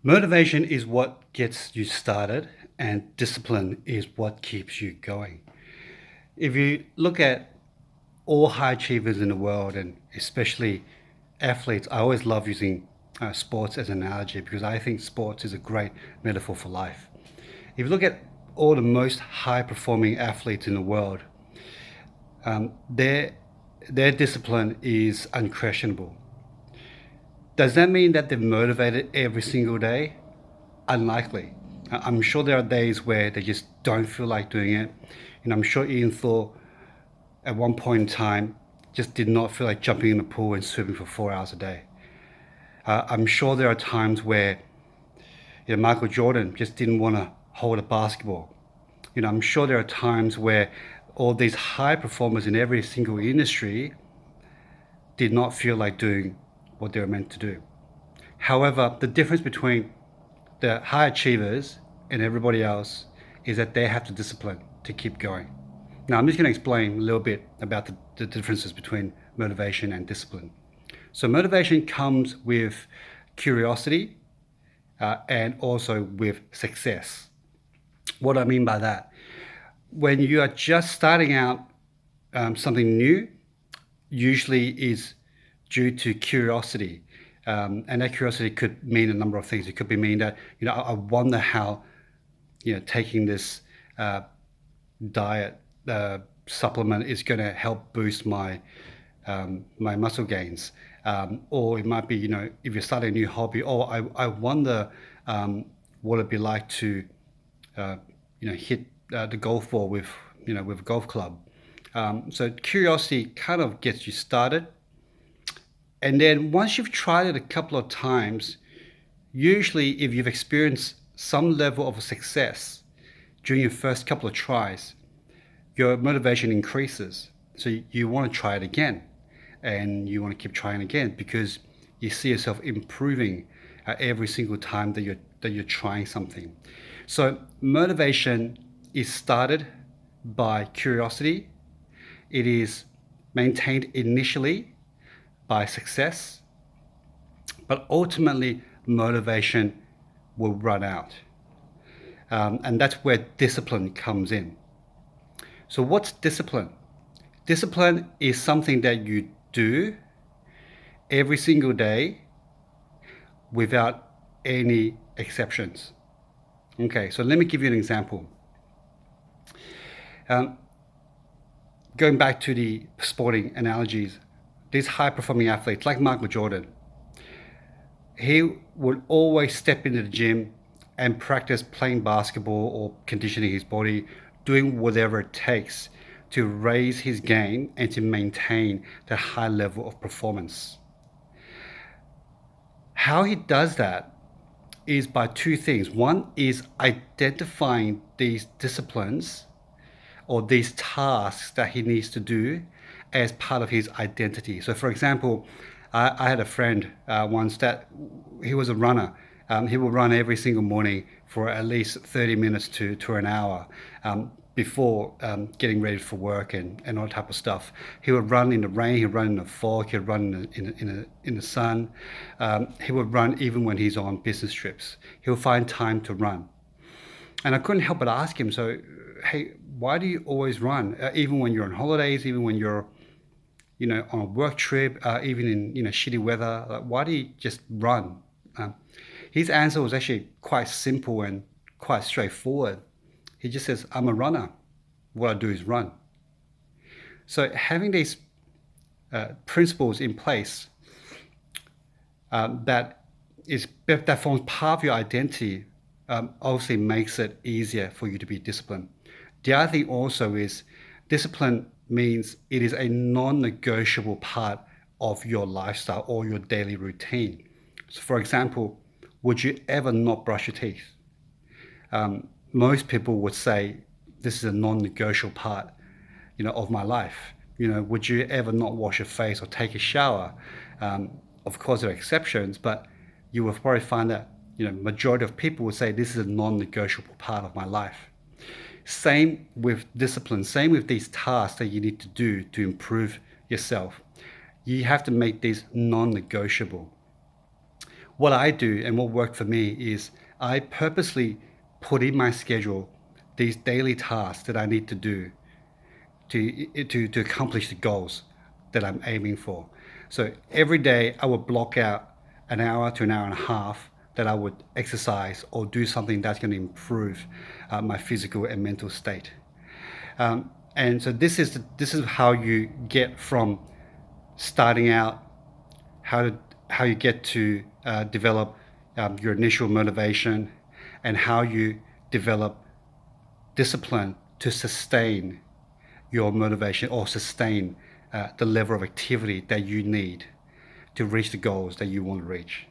Motivation is what gets you started, and discipline is what keeps you going. If you look at all high achievers in the world, and especially athletes, I always love using sports as an analogy because I think sports is a great metaphor for life. If you look at all the most high performing athletes in the world, um, their, their discipline is unquestionable. Does that mean that they're motivated every single day? Unlikely. I'm sure there are days where they just don't feel like doing it. I'm sure Ian Thor at one point in time just did not feel like jumping in the pool and swimming for 4 hours a day. I'm sure there are times where Michael Jordan just didn't want to hold a basketball. I'm sure there are times where all these high performers in every single industry did not feel like doing what they were meant to do. However, the difference between the high achievers and everybody else is that they have the discipline to keep going. Now, I'm just going to explain a little bit about the differences between motivation and discipline. So, motivation comes with curiosity and also with success. What do I mean by that? When you are just starting out something new, usually is due to curiosity. And that curiosity could mean a number of things. It could be mean that, I wonder how, taking this diet supplement is going to help boost my muscle gains. Or it might be, if you're starting a new hobby, I wonder what it'd be like to, hit the golf ball with a golf club. So curiosity kind of gets you started. And then once you've tried it a couple of times, usually if you've experienced some level of success during your first couple of tries, your motivation increases. So you want to try it again, and you want to keep trying again because you see yourself improving every single time that you're trying something. So motivation is started by curiosity. It is maintained initially by success, but ultimately motivation will run out. And that's where discipline comes in. So what's discipline? Discipline is something that you do every single day without any exceptions. Okay, so let me give you an example. Going back to the sporting analogies, these high-performing athletes like Michael Jordan, he would always step into the gym and practice playing basketball or conditioning his body, doing whatever it takes to raise his game and to maintain that high level of performance. How he does that is by two things. One is identifying these disciplines or these tasks that he needs to do as part of his identity. So, for example, I had a friend once that he was a runner. He would run every single morning for at least 30 minutes to an hour before getting ready for work and all type of stuff. He would run in the rain, he'd run in the fog, he'd run in the sun. He would run even when he's on business trips. He'll find time to run. And I couldn't help but ask him, so, hey, why do you always run? Even when you're on holidays, even when you're, on a work trip, even in, shitty weather, like, why do you just run? His answer was actually quite simple and quite straightforward. He just says, I'm a runner. What I do is run. So having these principles in place that forms part of your identity obviously makes it easier for you to be disciplined. The other thing also is discipline means it is a non-negotiable part of your lifestyle or your daily routine. So for example, would you ever not brush your teeth? Most people would say this is a non-negotiable part, of my life. Would you ever not wash your face or take a shower? Of course, there are exceptions, but you will probably find that majority of people would say this is a non-negotiable part of my life. Same with discipline, same with these tasks that you need to do to improve yourself. You have to make these non-negotiable. what I do and what worked for me is I purposely put in my schedule these daily tasks that I need to do to accomplish the goals that I'm aiming for. So every day I would block out an hour to an hour and a half that I would exercise or do something that's going to improve my physical and mental state. And so this is how you get from starting out, how you get to develop your initial motivation, and how you develop discipline to sustain your motivation or sustain the level of activity that you need to reach the goals that you want to reach.